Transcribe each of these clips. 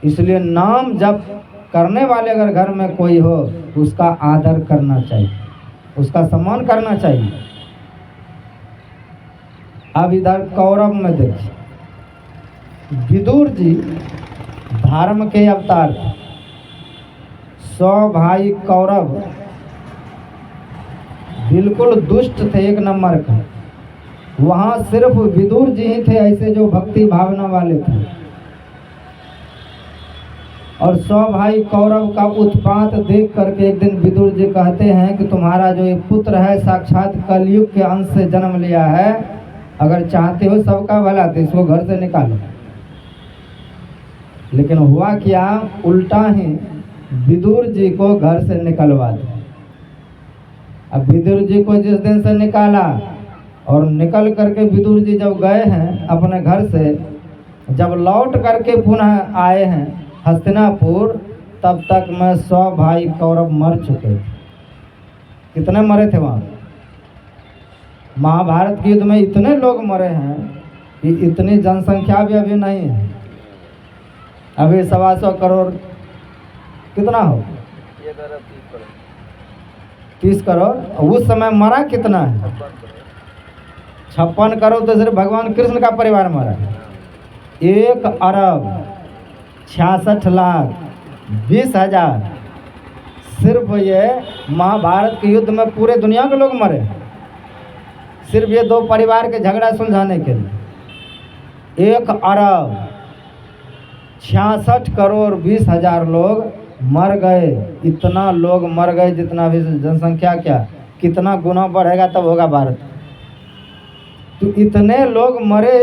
इसलिए नाम जप करने वाले अगर घर में कोई हो तो उसका आदर करना चाहिए, उसका सम्मान करना चाहिए। अब इधर कौरव में देखिए, विदुर जी धर्म के अवतार थे। 100 भाई कौरव बिल्कुल दुष्ट थे, एक नंबर का। वहाँ सिर्फ विदुर जी ही थे ऐसे जो भक्ति भावना वाले थे। और 100 भाई कौरव का उत्पात देख करके एक दिन विदुर जी कहते हैं कि तुम्हारा जो ये पुत्र है साक्षात कलयुग के अंश से जन्म लिया है, अगर चाहते हो सबका भला तो इसको घर से निकालो। लेकिन हुआ क्या, उल्टा ही विदुर जी को घर से निकलवा दिया। अब विदुर जी को जिस दिन से निकाला और निकल करके विदुर जी जब गए हैं अपने घर से, जब लौट करके पुनः आए हैं हस्तिनापुर, तब तक में 100 भाई कौरव मर चुके थे। कितने मरे थे वहाँ? महाभारत के युद्ध में इतने लोग मरे हैं कि इतनी जनसंख्या भी अभी नहीं है। अभी 125 करोड़ कितना हो, 30 करोड़। उस समय मरा कितना है? 56 करोड़। तो सिर्फ भगवान कृष्ण का परिवार मरा। 1 अरब 66 लाख 20 हजार सिर्फ ये महाभारत के युद्ध में पूरे दुनिया के लोग मरे, सिर्फ ये 2 परिवार के झगड़ा सुलझाने के लिए। 1 अरब 66 करोड़ 20 हजार लोग मर गए। इतना लोग मर गए जितना भी जनसंख्या क्या कितना गुना बढ़ेगा तब होगा भारत। तो इतने लोग मरे,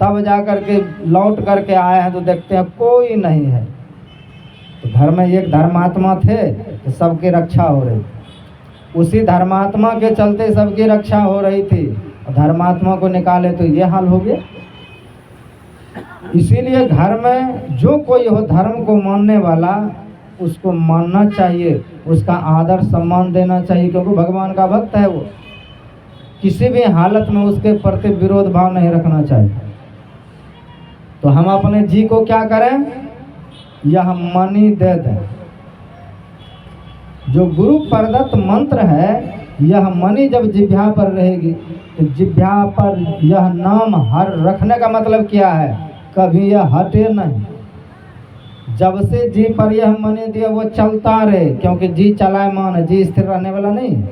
तब जा कर के लौट करके आए हैं तो देखते हैं कोई नहीं है। तो घर में एक धर्मात्मा थे तो सबकी रक्षा हो रही, उसी धर्मात्मा के चलते सबकी रक्षा हो रही थी। धर्मात्मा को निकाले तो ये हाल हो गया। इसीलिए घर में जो कोई हो धर्म को मानने वाला, उसको मानना चाहिए, उसका आदर सम्मान देना चाहिए, क्योंकि भगवान का भक्त है वो। किसी भी हालत में उसके प्रति विरोध भाव नहीं रखना चाहिए। तो हम अपने जी को क्या करें, यह मणि दे दें। जो गुरु प्रदत्त मंत्र है, यह मणि जब जिह्वा पर रहेगी तो जिह्वा पर यह नाम हर रखने का मतलब क्या है, कभी यह हटे नहीं। जब से जी पर यह मणि दिया वो चलता रहे, क्योंकि जी चलायमान है, जी स्थिर रहने वाला नहीं।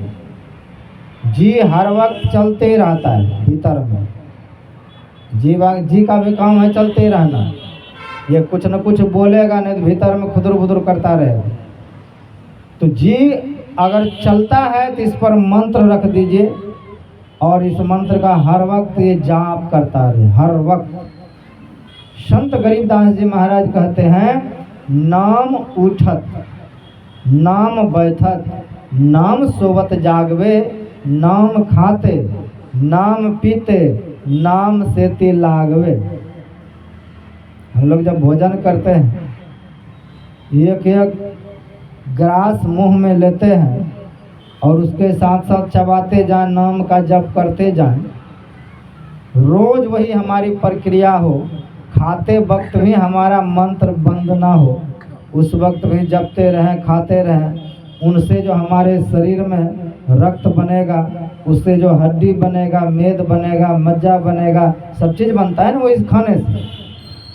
जी हर वक्त चलते रहता है भीतर में। जी का भी काम है चलते रहना। ये कुछ न कुछ बोलेगा नहीं तो भीतर में खुदर बुदर करता रहेगा। तो जी अगर चलता है तो इस पर मंत्र रख दीजिए और इस मंत्र का हर वक्त ये जाप करता रहे, हर वक्त। संत गरीबदास जी महाराज कहते हैं, नाम उठत नाम बैठत नाम सोवत जागवे, नाम खाते नाम पीते नाम सेती लागवे। हम लोग जब भोजन करते हैं एक एक ग्रास मुंह में लेते हैं और उसके साथ साथ चबाते जाएं, नाम का जप करते जाएं। रोज वही हमारी प्रक्रिया हो। खाते वक्त भी हमारा मंत्र बंद ना हो, उस वक्त भी जपते रहें, खाते रहें। उनसे जो हमारे शरीर में रक्त बनेगा, उससे जो हड्डी बनेगा, मेद बनेगा, मज्जा बनेगा, सब चीज़ बनता है ना वो इस खाने से।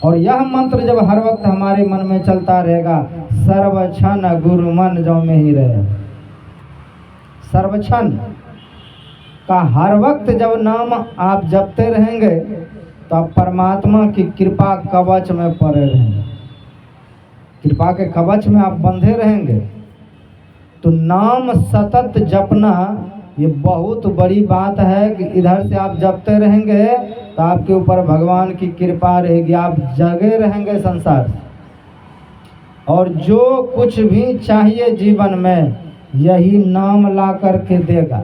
और यह मंत्र जब हर वक्त हमारे मन में चलता रहेगा, सर्वक्षण गुरु मन जो में ही रहे। सर्वक्षण का हर वक्त जब नाम आप जपते रहेंगे तो आप परमात्मा की कृपा कवच में पड़े रहेंगे, कृपा के कवच में आप बंधे रहेंगे। तो नाम सतत जपना ये बहुत बड़ी बात है कि इधर से आप जपते रहेंगे तो आपके ऊपर भगवान की कृपा रहेगी, आप जगे रहेंगे संसार से। और जो कुछ भी चाहिए जीवन में यही नाम ला करके देगा।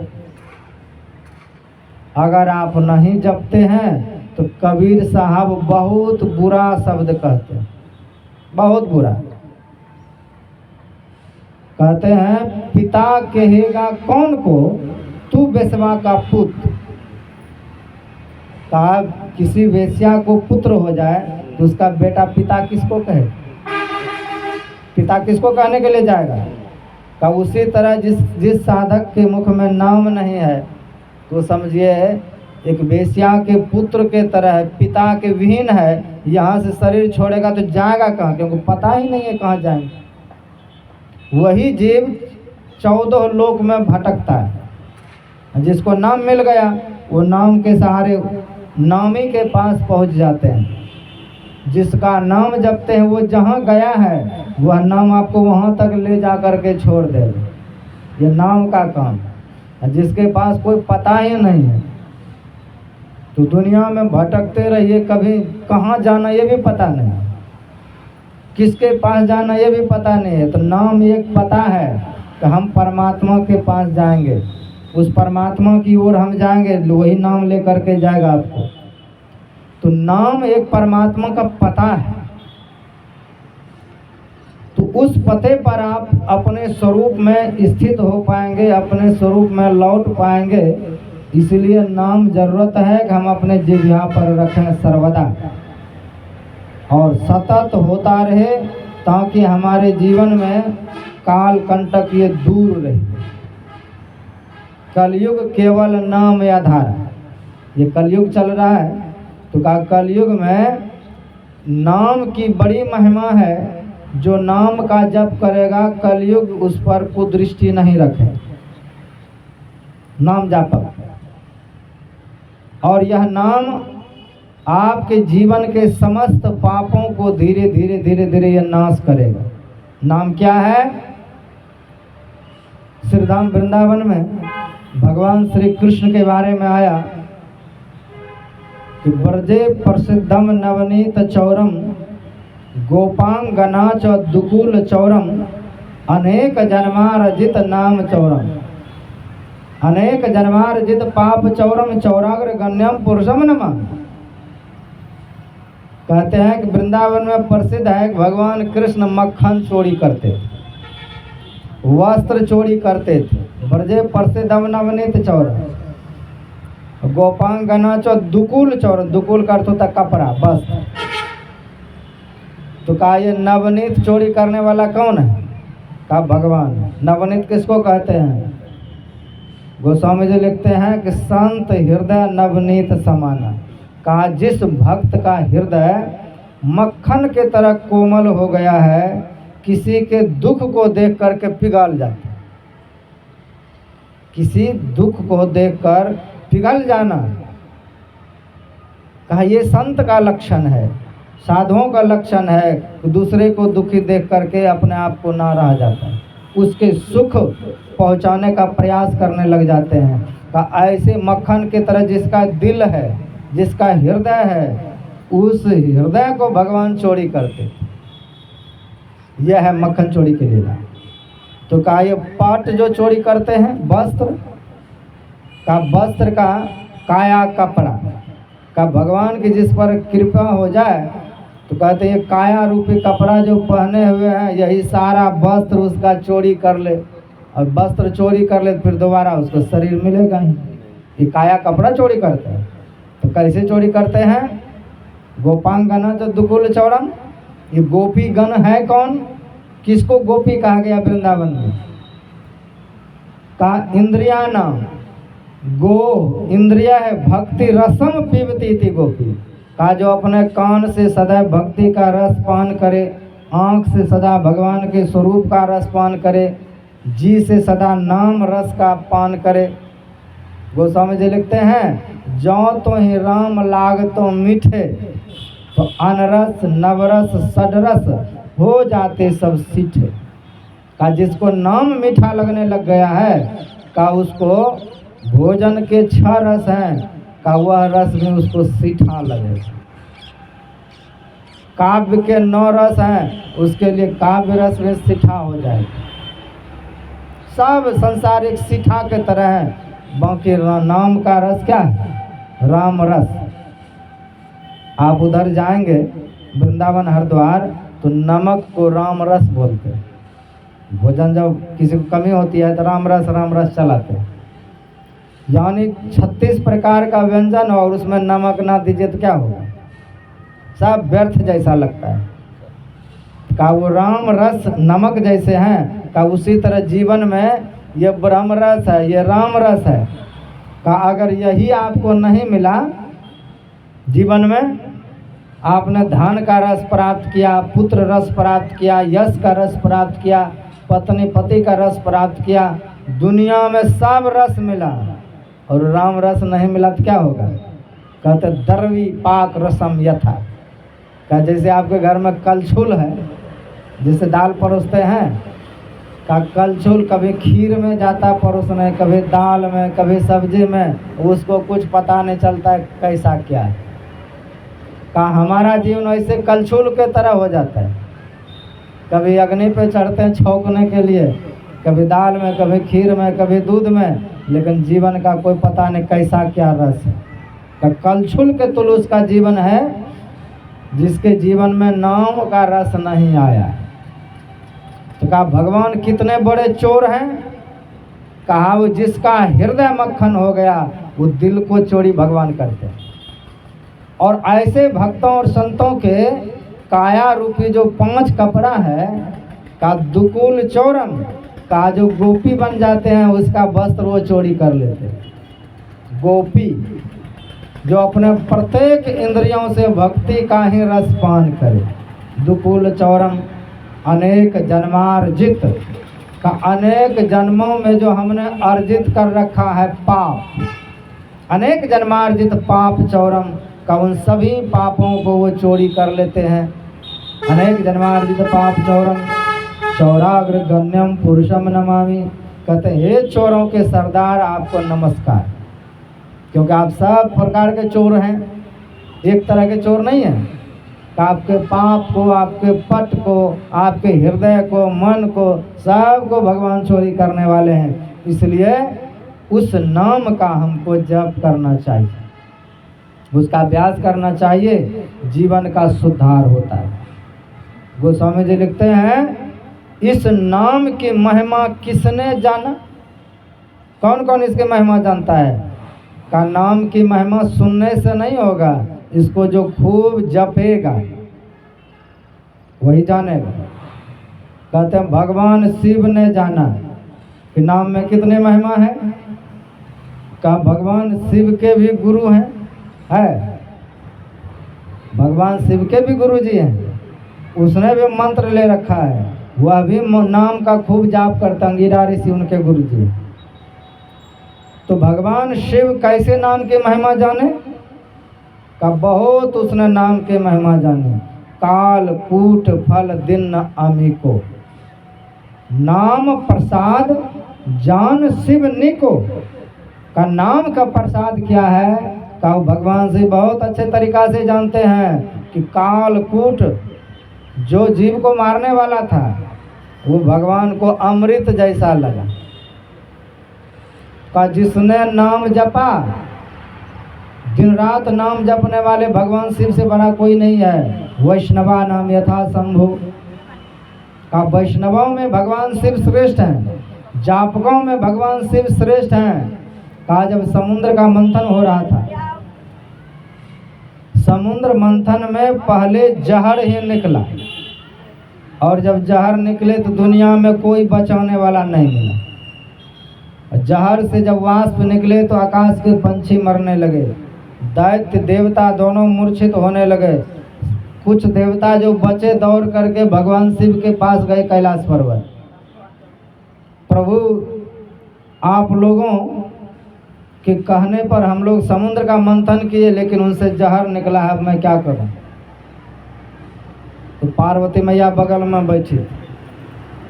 अगर आप नहीं जपते हैं तो कबीर साहब बहुत बुरा शब्द कहते हैं, बहुत बुरा। कहते हैं, पिता कहेगा कौन को तू बेसवा का पुत्र। कहा किसी वेश्या को पुत्र हो जाए तो उसका बेटा पिता किसको कहे? पिता किसको कहने के लिए जाएगा? का उसी तरह जिस साधक के मुख में नाम नहीं है तो समझिए एक वेश्या के पुत्र के तरह पिता के विहीन है। यहाँ से शरीर छोड़ेगा तो जाएगा कहाँ, क्योंकि पता ही नहीं है कहाँ जाएंगे। वही जीव 14 लोक में भटकता है। जिसको नाम मिल गया वो नाम के सहारे नामी के पास पहुँच जाते हैं। जिसका नाम जपते हैं वो जहाँ गया है वह नाम आपको वहाँ तक ले जा कर के छोड़ देगा। ये नाम का काम है। जिसके पास कोई पता ही नहीं है तो दुनिया में भटकते रहिए, कभी कहाँ जाना ये भी पता नहीं, किसके पास जाना ये भी पता नहीं है। तो नाम एक पता है कि हम परमात्मा के पास जाएंगे, उस परमात्मा की ओर हम जाएंगे, वही नाम लेकर के जाएगा आपको। तो नाम एक परमात्मा का पता है। तो उस पते पर आप अपने स्वरूप में स्थित हो पाएंगे, अपने स्वरूप में लौट पाएंगे। इसलिए नाम जरूरत है कि हम अपने जिह्वा पर रखें सर्वदा और सतत होता रहे, ताकि हमारे जीवन में काल कंटक ये दूर रहे। कलयुग केवल नाम आधार, ये कलयुग चल रहा है तो का कलयुग में नाम की बड़ी महिमा है। जो नाम का जप करेगा कलयुग उस पर कुदृष्टि नहीं रखे, नाम जापक। और यह नाम आपके जीवन के समस्त पापों को धीरे धीरे धीरे धीरे यह नाश करेगा। नाम क्या है? श्रीधाम वृंदावन में भगवान श्री कृष्ण के बारे में आया कि ब्रजे प्रसिद्धम नवनीत चौरम गोपांगना च दुकूल चौरम अनेक जन्मार्जित नाम चौरम अनेक जन्मार्जित पाप चौरम चौराग्र गण्यम पुरुषम नमः। कहते हैं कि वृंदावन में प्रसिद्ध है कि भगवान कृष्ण मक्खन चोरी करते थे, वस्त्र चोरी करते थे। ब्रजे प्रसिद्धम नवनीत चौरम गोपांगना च दुकूल चौरम, दुकूल का अर्थ होता कपड़ा वस्त्र। तो कहा ये नवनीत चोरी करने वाला कौन है? कहा भगवान। नवनीत किसको कहते हैं? गोस्वामी जी लिखते हैं कि संत हृदय नवनीत समाना। कहा जिस भक्त का हृदय मक्खन के तरह कोमल हो गया है, किसी के दुख को देख करके पिघल जाता, किसी दुख को देखकर पिघल जाना। कहा ये संत का लक्षण है, साधुओं का लक्षण है कि दूसरे को दुखी देख करके अपने आप को ना रह जाता है, उसके सुख पहुंचाने का प्रयास करने लग जाते हैं। कहा ऐसे मक्खन की तरह जिसका दिल है, जिसका हृदय है, उस हृदय को भगवान चोरी करते। यह है मक्खन चोरी के लीला। तो कहा ये पाट जो चोरी करते हैं वस्त्र का, वस्त्र का काया कपड़ा का, भगवान की जिस पर कृपा हो जाए तो कहते हैं काया रूपी कपड़ा जो पहने हुए हैं यही सारा वस्त्र उसका चोरी कर ले, और वस्त्र चोरी कर ले फिर दोबारा उसको शरीर मिलेगा ही। ये काया कपड़ा चोरी करते हैं। तो कैसे चोरी करते हैं? गोपांगना जो दुकुल चौरम, ये गोपी गण है कौन? किसको गोपी कहा गया वृंदावन में? का इंद्रिया नाम गो इंद्रिया है, भक्ति रसम पीबती थी गोपी का, जो अपने कान से सदा भक्ति का रस पान करे, आँख से सदा भगवान के स्वरूप का रस पान करे, जी से सदा नाम रस का पान करे। गोस्वामी जी लिखते हैं जो तो ही राम लाग तो मीठे, तो अनरस नवरस सडरस हो जाते सब सीठे। का जिसको नाम मीठा लगने लग गया है का उसको भोजन के 6 रस हैं का वह रस में उसको सीठा लगे। काव्य के 9 रस हैं, उसके लिए काव्य रस में सीठा हो जाए। सब संसारिक सीठा के तरह है, बाकी नाम का रस क्या है? राम रस। आप उधर जाएंगे वृंदावन हरिद्वार तो नमक को राम रस बोलते हैं। भोजन जब किसी को कमी होती है तो राम रस चलाते हैं। यानी 36 प्रकार का व्यंजन और उसमें नमक ना दीजिए तो क्या होगा? सब व्यर्थ जैसा लगता है। का वो राम रस नमक जैसे हैं, का उसी तरह जीवन में ये ब्रह्म रस है, ये राम रस है। का अगर यही आपको नहीं मिला जीवन में, आपने धन का रस प्राप्त किया, पुत्र रस प्राप्त किया, यश का रस प्राप्त किया, पत्नी पति का रस प्राप्त किया, दुनिया में सब रस मिला और राम रस नहीं मिला तो क्या होगा? कहते द्रवी पाक रसम यथा। का जैसे आपके घर में कलछुल है, जिसे दाल परोसते हैं, का कलछुल कभी खीर में जाता परोसने, कभी दाल में, कभी सब्जी में, उसको कुछ पता नहीं चलता है कैसा क्या है। का हमारा जीवन ऐसे कलछुल के तरह हो जाता है, कभी अग्नि पे चढ़ते हैं छौंकने के लिए, कभी दाल में, कभी खीर में, कभी दूध में, लेकिन जीवन का कोई पता नहीं कैसा क्या रस है। का कलछुल के तुल उसका जीवन है जिसके जीवन में नाम का रस नहीं आया। तो कहा भगवान कितने बड़े चोर हैं। कहा वो जिसका हृदय मक्खन हो गया वो दिल को चोरी भगवान करते हैं। और ऐसे भक्तों और संतों के काया रूपी जो 5 कपड़ा है, का दुकुल चोरम, का जो गोपी बन जाते हैं उसका वस्त्र वो चोरी कर लेते हैं। गोपी जो अपने प्रत्येक इंद्रियों से भक्ति का ही रस पान करे। दुकुल चौरम अनेक जन्मार्जित, का अनेक जन्मों में जो हमने अर्जित कर रखा है पाप, अनेक जन्मार्जित पाप चौरम, का उन सभी पापों को वो चोरी कर लेते हैं। अनेक जन्मार्जित पाप चौरम चौराग्र गण्यम पुरुषम नमामि। कहते हैं हे चोरों के सरदार आपको नमस्कार, क्योंकि आप सब प्रकार के चोर हैं, एक तरह के चोर नहीं हैं। आपके पाप को, आपके पट को, आपके हृदय को, मन को, सब को भगवान चोरी करने वाले हैं। इसलिए उस नाम का हमको जप करना चाहिए, उसका अभ्यास करना चाहिए, जीवन का सुधार होता है। गोस्वामी जी लिखते हैं इस नाम की महिमा किसने जाना। कौन कौन इसकी महिमा जानता है? का नाम की महिमा सुनने से नहीं होगा, इसको जो खूब जपेगा वही जानेगा। कहते हैं भगवान शिव ने जाना कि नाम में कितने महिमा है। का भगवान शिव के भी गुरु हैं, है भगवान शिव के भी गुरु जी हैं, उसने भी मंत्र ले रखा है, वह भी नाम का खूब जाप करता। अंगिरा ऋषि उनके गुरु जी। तो भगवान शिव कैसे नाम की महिमा जाने? का बहुत उसने नाम के महिमा जाने। काल कूट फल दिन अमिको, नाम प्रसाद जान शिव निको। का नाम का प्रसाद क्या है? का भगवान से बहुत अच्छे तरीका से जानते हैं कि काल कूट जो जीव को मारने वाला था वो भगवान को अमृत जैसा लगा। का जिसने नाम जपा, दिन रात नाम जपने वाले भगवान शिव से बड़ा कोई नहीं है। वैष्णवा नाम यथा शंभु, का वैष्णवों में भगवान शिव श्रेष्ठ हैं, जापकों में भगवान शिव श्रेष्ठ हैं। का जब समुद्र का मंथन हो रहा था, समुद्र मंथन में पहले जहर ही निकला, और जब जहर निकले तो दुनिया में कोई बचाने वाला नहीं मिला। जहर से जब वाष्प निकले तो आकाश के पंछी मरने लगे, दैत्य देवता दोनों मूर्छित होने लगे। कुछ देवता जो बचे दौड़ करके भगवान शिव के पास गए कैलाश पर्वत। प्रभु आप लोगों के कहने पर हम लोग समुद्र का मंथन किए, लेकिन उनसे जहर निकला है, अब मैं क्या करूं? तो पार्वती मैया बगल में बैठी।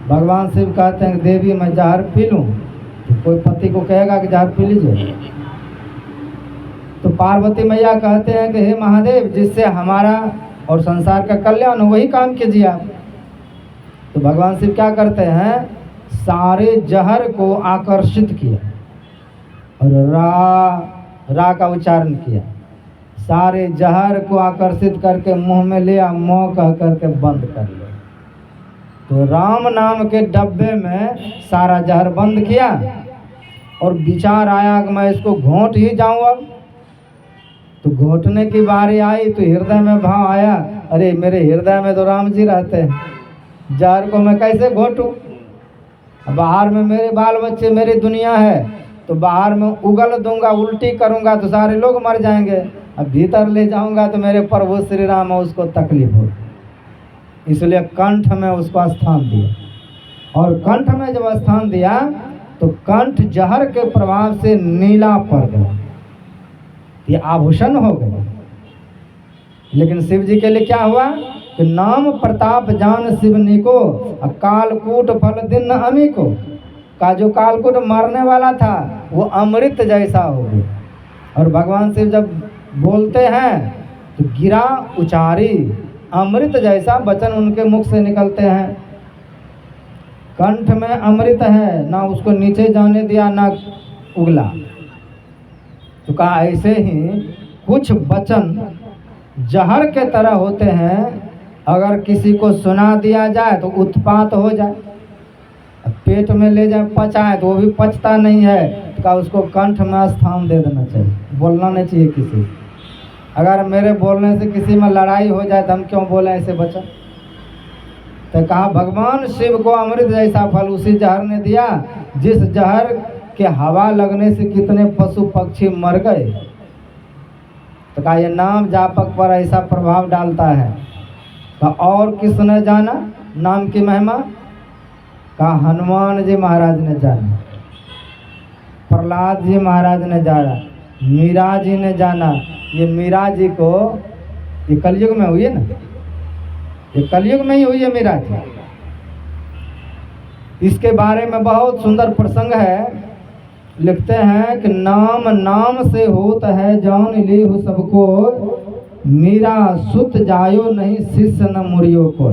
भगवान शिव कहते हैं देवी मैं जहर पी लूं? तो कोई पति को कहेगा कि जहर पी लीजिए? तो पार्वती मैया कहते हैं कि हे महादेव, जिससे हमारा और संसार का कल्याण हो वही काम कीजिए आप। तो भगवान शिव क्या करते हैं? सारे जहर को आकर्षित किया और रा का उच्चारण किया। सारे जहर को आकर्षित करके मुंह में लिया, मौ कह करके बंद कर लिया। तो राम नाम के डब्बे में सारा जहर बंद किया और विचार आया कि मैं इसको घोंट ही जाऊं अब। तो घोटने की बारी आई तो हृदय में भाव आया, अरे मेरे हृदय में तो राम जी रहते हैं, जहर को मैं कैसे घोटूं? बाहर में मेरे बाल बच्चे मेरी दुनिया है, तो बाहर में उगल दूंगा, उल्टी करूंगा तो सारे लोग मर जाएंगे। अब भीतर ले जाऊंगा तो मेरे प्रभु श्री राम है उसको तकलीफ हो, इसलिए कंठ में उसको स्थान दिया। और कंठ में जब स्थान दिया तो कंठ जहर के प्रभाव से नीला पड़ गया, ये आभूषण हो गए। लेकिन शिव जी के लिए क्या हुआ कि नाम प्रताप जान शिवनी को, कालकूट फल दिन अमी को, का जो कालकूट मरने वाला था वो अमृत जैसा हो गया। और भगवान शिव जब बोलते हैं तो गिरा उचारी, अमृत जैसा वचन उनके मुख से निकलते हैं। कंठ में अमृत है, ना उसको नीचे जाने दिया ना उगला। तो कहा ऐसे ही कुछ वचन जहर के तरह होते हैं, अगर किसी को सुना दिया जाए तो उत्पात हो जाए, पेट में ले जाए पचाए तो वो भी पचता नहीं है, तो कहा उसको कंठ में स्थान दे देना चाहिए, बोलना नहीं चाहिए किसी। अगर मेरे बोलने से किसी में लड़ाई हो जाए तो हम क्यों बोले ऐसे वचन? तो कहा भगवान शिव को अमृत जैसा फल उसी जहर ने दिया, जिस जहर के हवा लगने से कितने पशु पक्षी मर गए। तो कहा ये नाम जापक पर ऐसा प्रभाव डालता है। तो और किसने जाना नाम की महिमा? कहा हनुमान जी महाराज ने जाना, प्रहलाद जी महाराज ने जाना, मीरा जी ने जाना। ये मीरा जी को ये कलयुग में हुई है ना, ये कलयुग में ही हुई है मीरा जी। इसके बारे में बहुत सुंदर प्रसंग है। लिखते हैं कि नाम नाम से होता है जान ली हो सबको, मीरा सुत जायो नहीं शिष्य न मुरियो को।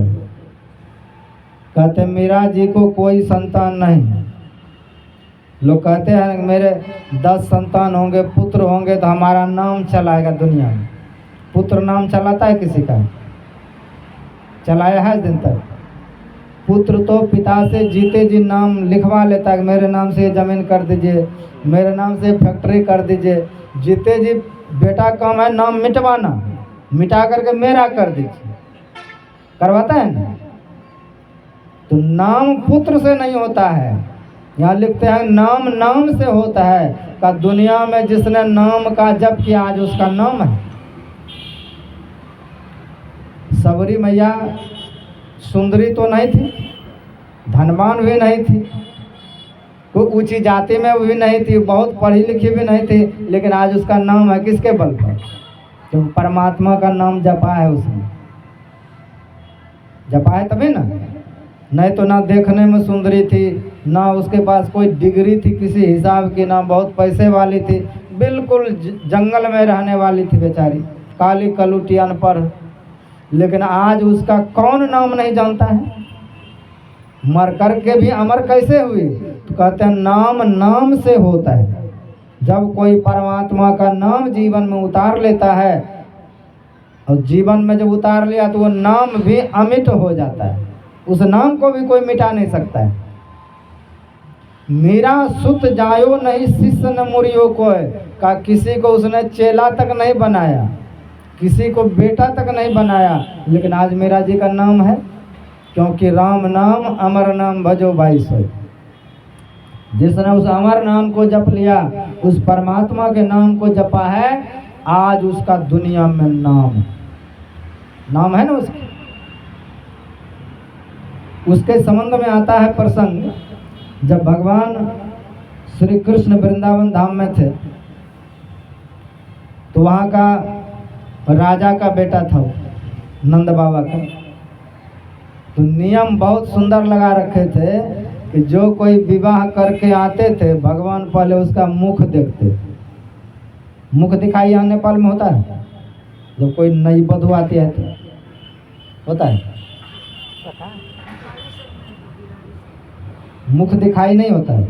कहते मीरा जी को कोई संतान नहीं। लोग कहते हैं मेरे 10 संतान होंगे, पुत्र होंगे तो हमारा नाम चलाएगा दुनिया में। पुत्र नाम चलाता है किसी का? चलाया है दिन तक? पुत्र तो पिता से जीते जी नाम लिखवा लेता है, मेरे नाम से जमीन कर दीजिए, मेरे नाम से फैक्ट्री कर दीजिए। जीते जी बेटा काम है नाम मिटवाना, मिटा करके मेरा कर दीजिए, करवाता है ना। तो नाम पुत्र से नहीं होता है, यहाँ लिखते हैं नाम नाम से होता है। का दुनिया में जिसने नाम का जप किया आज उसका नाम है। सबरी मैया सुंदरी तो नहीं थी, धनवान भी नहीं थी, कोई ऊंची जाति में भी नहीं थी, बहुत पढ़ी लिखी भी नहीं थी, लेकिन आज उसका नाम है किसके बल पर? तो परमात्मा का नाम जपा है उसने, जपा है तभी ना। नहीं तो ना देखने में सुंदरी थी, ना उसके पास कोई डिग्री थी किसी हिसाब की, ना बहुत पैसे वाली थी, बिल्कुल जंगल में रहने वाली थी बेचारी, काली कलूटी अनपढ़। लेकिन आज उसका कौन नाम नहीं जानता है? मर कर के भी अमर कैसे हुई? तो कहते हैं नाम नाम से होता है। जब कोई परमात्मा का नाम जीवन में उतार लेता है, और जीवन में जब उतार लिया तो वो नाम भी अमिट हो जाता है, उस नाम को भी कोई मिटा नहीं सकता है। मेरा सुत जायो नहीं शिष्य न मुरियो कोय, का किसी को उसने चेला तक नहीं बनाया, किसी को बेटा तक नहीं बनाया, लेकिन आज मेरा जी का नाम है, क्योंकि राम नाम अमर नाम भजो भाई सोई। जिसने उस अमर नाम को जप लिया, उस परमात्मा के नाम को जपा है, आज उसका दुनिया में नाम है ना उसके। उसके संबंध में आता है प्रसंग, जब भगवान श्री कृष्ण वृंदावन धाम में थे तो वहाँ का राजा का बेटा था नंद बाबा का। तो नियम बहुत सुंदर लगा रखे थे कि जो कोई विवाह करके आते थे भगवान पहले उसका मुख देखते थे। मुख दिखाई यहाँ नेपाल में होता है, जब कोई नई बधू आती है तो होता है, मुख दिखाई नहीं होता है।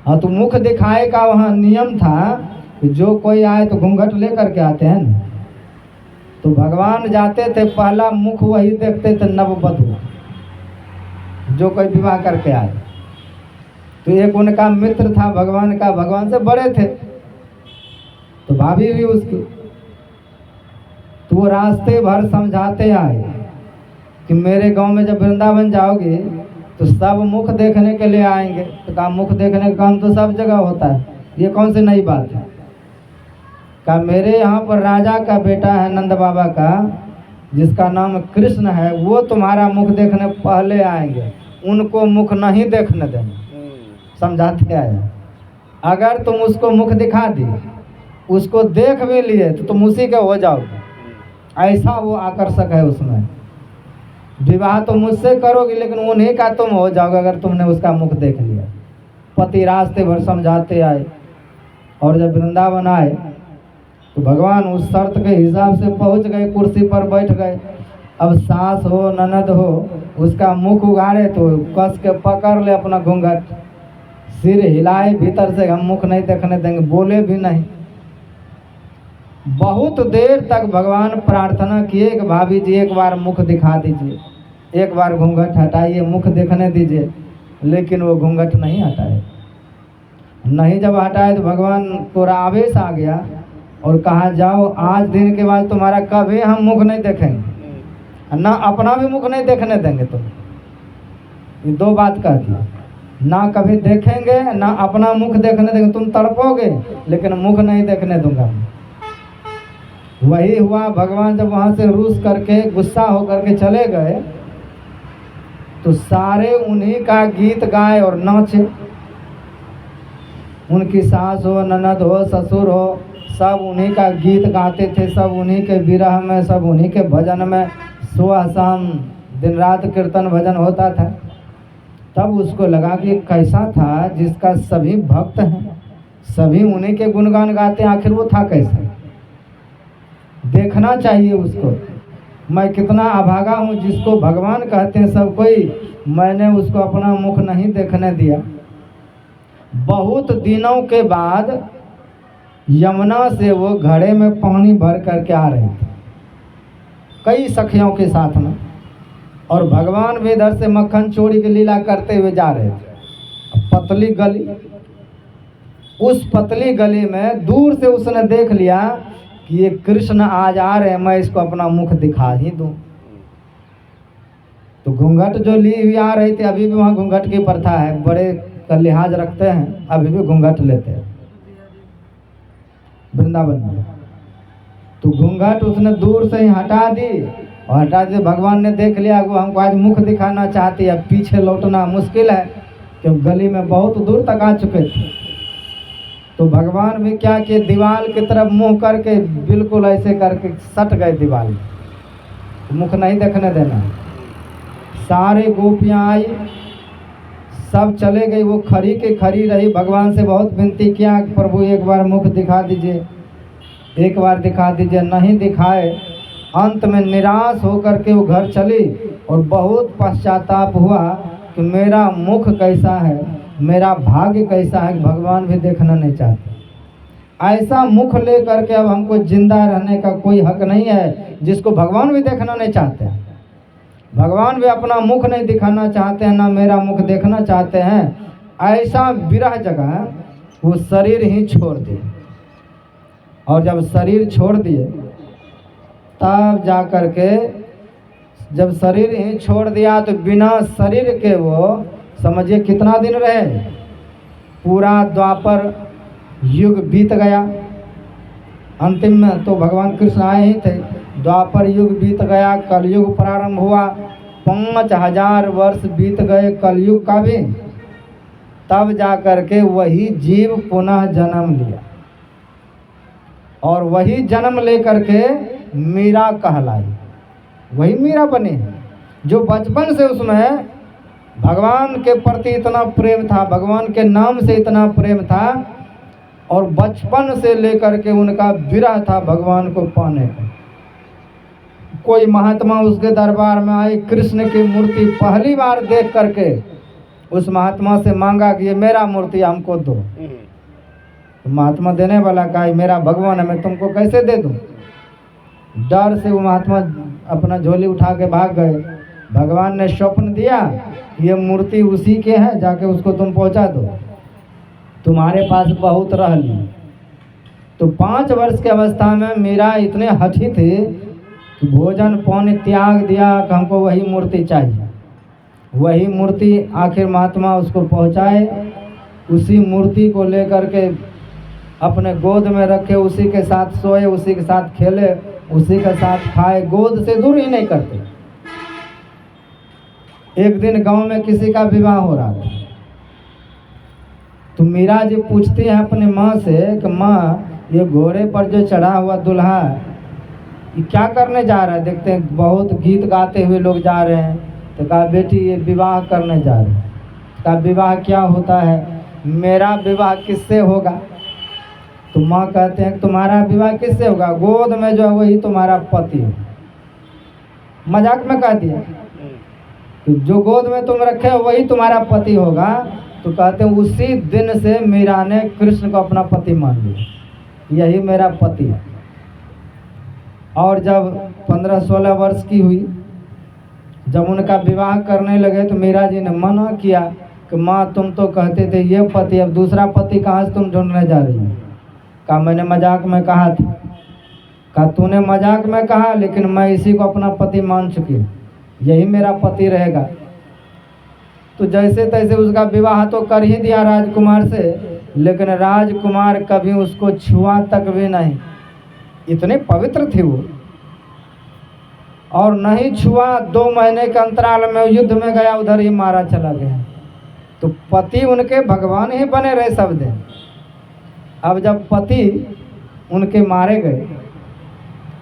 हाँ, तो मुख दिखाए का वहाँ नियम था कि जो कोई आए तो घूंघट लेकर के आते हैं ना, तो भगवान जाते थे पहला मुख वही देखते थे नववधू, जो कोई विवाह करके आए। तो एक उनका मित्र था भगवान का, भगवान से बड़े थे, तो भाभी हुई उसकी। तो वो रास्ते भर समझाते आए कि मेरे गांव में जब वृंदावन जाओगे तो सब मुख देखने के लिए आएंगे। तो कहा मुख देखने का काम तो सब जगह होता है, ये कौन सी नई बात है। कहा मेरे यहाँ पर राजा का बेटा है नंद बाबा का, जिसका नाम कृष्ण है, वो तुम्हारा मुख देखने पहले आएंगे, उनको मुख नहीं देखने देंगे। समझाते आए अगर तुम उसको मुख दिखा दी, उसको देख भी लिए तो तुम उसी के हो जाओगे। ऐसा वो आकर्षक है उसमें। विवाह तो मुझसे करोगे लेकिन उन्हीं का तुम हो जाओगे अगर तुमने उसका मुख देख लिया। पति रास्ते भर समझाते आए और जब वृंदावन आए तो भगवान उस शर्त के हिसाब से पहुंच गए, कुर्सी पर बैठ गए। अब सास हो ननद हो उसका मुख उगाड़े तो कस के पकड़ ले अपना घूंघट, सिर हिलाए भीतर से हम मुख नहीं देखने देंगे, बोले भी नहीं। बहुत देर तक भगवान प्रार्थना किए कि भाभी जी एक बार मुख दिखा दीजिए, एक बार घूंघट हटाइए, मुख देखने दीजिए। लेकिन वो घूंघट नहीं हटाए। नहीं जब हटाए तो भगवान को आवेश आ गया और कहा जाओ आज दिन के बाद तुम्हारा कभी हम मुख नहीं देखेंगे, ना अपना भी मुख नहीं देखने देंगे तुम। ये दो बात कह दी, ना कभी देखेंगे ना अपना मुख देखने देंगे। तुम तड़पोगे लेकिन मुख नहीं देखने दूंगा। वही हुआ। भगवान जब वहां से रूस करके गुस्सा होकर के चले गए तो सारे उन्हीं का गीत गाए और नाचे। उनकी सास हो ननद हो ससुर हो सब उन्हीं का गीत गाते थे, सब उन्हीं के विरह में, सब उन्हीं के भजन में सुबह शाम दिन रात कीर्तन भजन होता था। तब उसको लगा कि कैसा था जिसका सभी भक्त हैं, सभी उन्हीं के गुणगान गाते हैं, आखिर वो था कैसा। देखना चाहिए उसको। मैं कितना अभागा हूँ जिसको भगवान कहते हैं सब कोई, मैंने उसको अपना मुख नहीं देखने दिया। बहुत दिनों के बाद यमुना से वो घड़े में पानी भर करके आ रहे थे कई सखियों के साथ में, और भगवान भी इधर से मक्खन चोरी की लीला करते हुए जा रहे थे। पतली गली, उस पतली गली में दूर से उसने देख लिया कि ये कृष्ण आज आ रहे हैं, मैं इसको अपना मुख दिखा ही दूं। तो घूंघट जो ली हुई आ रही थी, अभी भी वहाँ घूंघट की प्रथा है, बड़े का लिहाज रखते हैं, अभी भी घूंघट लेते हैं वृंदावन में। तो घूंघट उसने दूर से ही हटा दी और हटा दी। भगवान ने देख लिया वो हमको आज मुख दिखाना चाहती है, पीछे लौटना मुश्किल है क्योंकि गली में बहुत दूर तक आ चुके थे। तो भगवान भी क्या किए, दीवार की तरफ मुंह करके बिल्कुल ऐसे करके सट गए दीवार में, मुख नहीं देखने देना। सारे गोपियाँ आई, सब चले गई, वो खड़ी के खड़ी रही। भगवान से बहुत विनती किया कि प्रभु एक बार मुख दिखा दीजिए, एक बार दिखा दीजिए, नहीं दिखाए। अंत में निराश होकर के वो घर चली और बहुत पश्चाताप हुआ कि मेरा मुख कैसा है, मेरा भाग्य कैसा है कि भगवान भी देखना नहीं चाहते। ऐसा मुख ले करके अब हमको जिंदा रहने का कोई हक नहीं है जिसको भगवान भी देखना नहीं चाहते हैं। भगवान भी अपना मुख नहीं दिखाना चाहते हैं, ना मेरा मुख देखना चाहते हैं। ऐसा विरह जगह वो शरीर ही छोड़ दिए, और जब शरीर छोड़ दिए तब जा कर के, जब शरीर ही छोड़ दिया तो बिना शरीर के वो समझिए कितना दिन रहे, पूरा द्वापर युग बीत गया। अंतिम में तो भगवान कृष्ण आए ही थे, द्वापर युग बीत गया, कलयुग प्रारंभ हुआ, 5000 वर्ष बीत गए कलयुग का भी। तब जा कर के वही जीव पुनः जन्म लिया और वही जन्म लेकर के मीरा कहलाई, वही मीरा बने जो बचपन से उसमें भगवान के प्रति इतना प्रेम था, भगवान के नाम से इतना प्रेम था, और बचपन से लेकर के उनका विरह था भगवान को पाने का। कोई महात्मा उसके दरबार में आए, कृष्ण की मूर्ति पहली बार देख करके उस महात्मा से मांगा कि ये मेरा मूर्ति हमको दो। तो महात्मा देने वाला कहा मेरा भगवान है, मैं तुमको कैसे दे दूं। डर से वो महात्मा अपना झोली उठा के भाग गए। भगवान ने स्वप्न दिया ये मूर्ति उसी के है, जाके उसको तुम पहुंचा दो, तुम्हारे पास बहुत रह ली। तो 5 वर्ष की अवस्था में मीरा इतने हठी थे कि भोजन पानी त्याग दिया कि हमको वही मूर्ति चाहिए। वही मूर्ति आखिर महात्मा उसको पहुँचाए, उसी मूर्ति को लेकर के अपने गोद में रखे, उसी के साथ सोए, उसी के साथ खेले, उसी के साथ खाए, गोद से दूर ही नहीं करते। एक दिन गांव में किसी का विवाह हो रहा था, तो मीरा जी पूछती है अपनी माँ से कि माँ, ये घोड़े पर जो चढ़ा हुआ दूल्हा ये क्या करने जा रहा है? देखते हैं बहुत गीत गाते हुए लोग जा रहे हैं। तो कहा बेटी ये विवाह करने जा रहे हैं। कहा विवाह क्या होता है? मेरा विवाह किससे होगा? तो माँ कहते हैं तुम्हारा विवाह किससे होगा? गोद में जो है वही तुम्हारा पति है। मजाक में कह दिया तो जो गोद में तुम रखे हो वही तुम्हारा पति होगा। तो कहते हैं उसी दिन से मीरा ने कृष्ण को अपना पति मान लिया, यही मेरा पति है। और जब 15-16 वर्ष की हुई, जब उनका विवाह करने लगे तो मीरा जी ने मना किया कि माँ तुम तो कहते थे ये पति, अब दूसरा पति कहाँ से तुम ढूंढने जा रही हो? कहा मैंने मजाक में कहा था। कहा तूने मजाक में कहा, लेकिन मैं इसी को अपना पति मान चुकी हूँ, यही मेरा पति रहेगा। तो जैसे तैसे उसका विवाह तो कर ही दिया राजकुमार से, लेकिन राजकुमार कभी उसको छुआ तक भी नहीं। इतने पवित्र थे वो, और नहीं छुआ। 2 महीने के अंतराल में युद्ध में गया, उधर ही मारा चला गया। तो पति उनके भगवान ही बने रहे सब दिन। अब जब पति उनके मारे गए,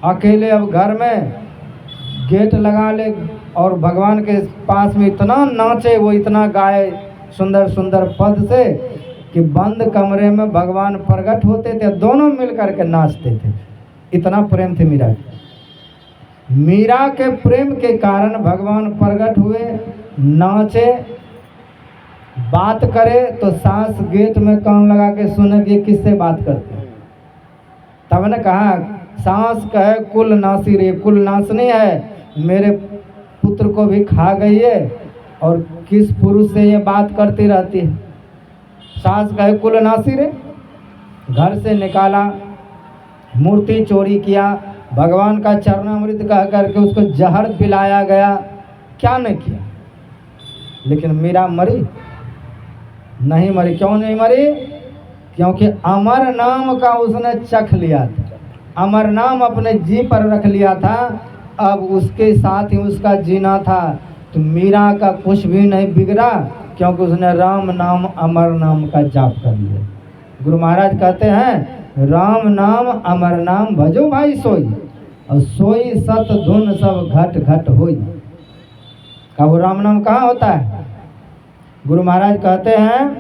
अकेले अब घर में गेट लगा ले और भगवान के पास में इतना नाचे, वो इतना गाए सुंदर सुंदर पद से कि बंद कमरे में भगवान प्रकट होते थे, दोनों मिल करके नाचते थे। इतना प्रेम थे मीरा के। मीरा के प्रेम के कारण भगवान प्रकट हुए, नाचे, बात करे तो सास गेट में कान लगा के सुने कि किससे बात करते। तब ने कहा सास कहे कुल नासी रे, कुल नासनी है, मेरे पुत्र को भी खा गई है और किस पुरुष से ये बात करती रहती है। सास कहे कुल नासी रे, घर से निकाला, मूर्ति चोरी किया, भगवान का चरणामृत कह करके उसको जहर पिलाया गया, क्या नहीं किया। लेकिन मीरा मरी नहीं? मरी। क्यों नहीं मरी? क्योंकि अमर नाम का उसने चख लिया था, अमर नाम अपने जी पर रख लिया था। अब उसके साथ ही उसका जीना था। तो मीरा का कुछ भी नहीं बिगड़ा, क्योंकि उसने राम नाम अमर नाम का जाप कर लिया। गुरु महाराज कहते हैं राम नाम अमर नाम भजो भाई सोई, और सोई सत धुन सब घट घट होई। का वो राम नाम कहाँ होता है? गुरु महाराज कहते हैं